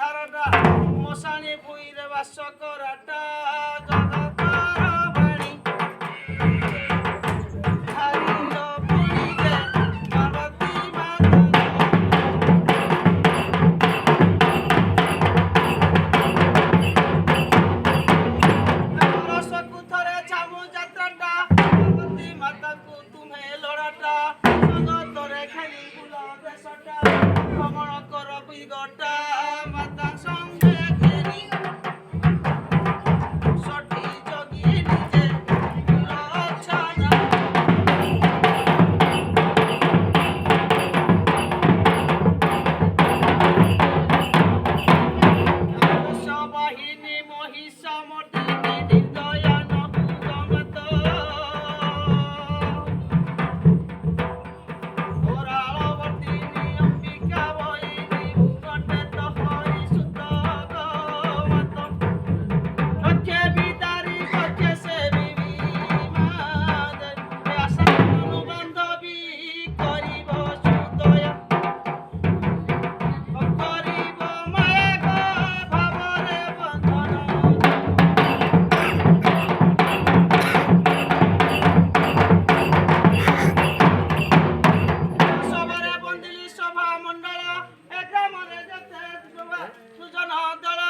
ଧାରଟା ମଶାଣି ଭୂଇଁରେ ବାସ କରାଟା ଜଗତର ବାଣୀ ହାରିଲ ପୁରୀରେ ପାର୍ବତୀ ମାତା ବର୍ଷକୁ ଥରେ ଛାମୁ ଯାତ୍ରାଟା ପାର୍ବତୀ ମାତାକୁ ତୁମେ ଲଡ଼ାଟା ଜଗତରେ ଖେଳି ବୁଲ ଦେଶଟା ଭ୍ରମଣ କର ବିଗଟା ମାତା ସଙ୍ଗେ ଘେରି ସଠି ଜଗି ନିଜେ ବୁଲ ଛାନା ବାହିনী ମହିଷ ମର୍ଦିନୀ ନିର୍ଦୟାନ ଭୂଗମତ oraଳବର୍ତ୍ତିନୀ ଅମ୍ବିକା ବହିନୀ ଭୂଗଣ୍ଡେତ ହରି ସୁତ ଗମତ ଲକ୍ଷ୍ୟ ବିଦାରୀ ଲକ୍ଷ୍ୟ ସେବି ବିମାଦ ଆଶା ଅନୁବାନ୍ଧବୀ କରିବ ସୁଦୟ କରିବ ମାୟକ ଭାବରେ ବନ୍ଧନ ସଭାରେ ବନ୍ଦିଲି ସଭା ମଣ୍ଡଳ ଏ ଗ୍ରାମରେ ଯେତେ ସୁଜନ ଦଳ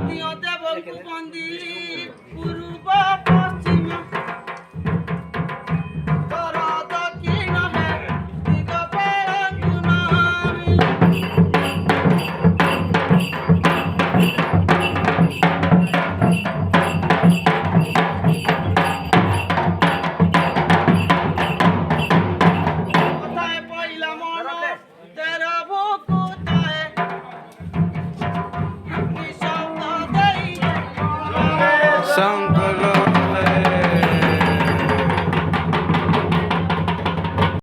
ଦିଅ ଦେବଙ୍କୁ ବନ୍ଦୀ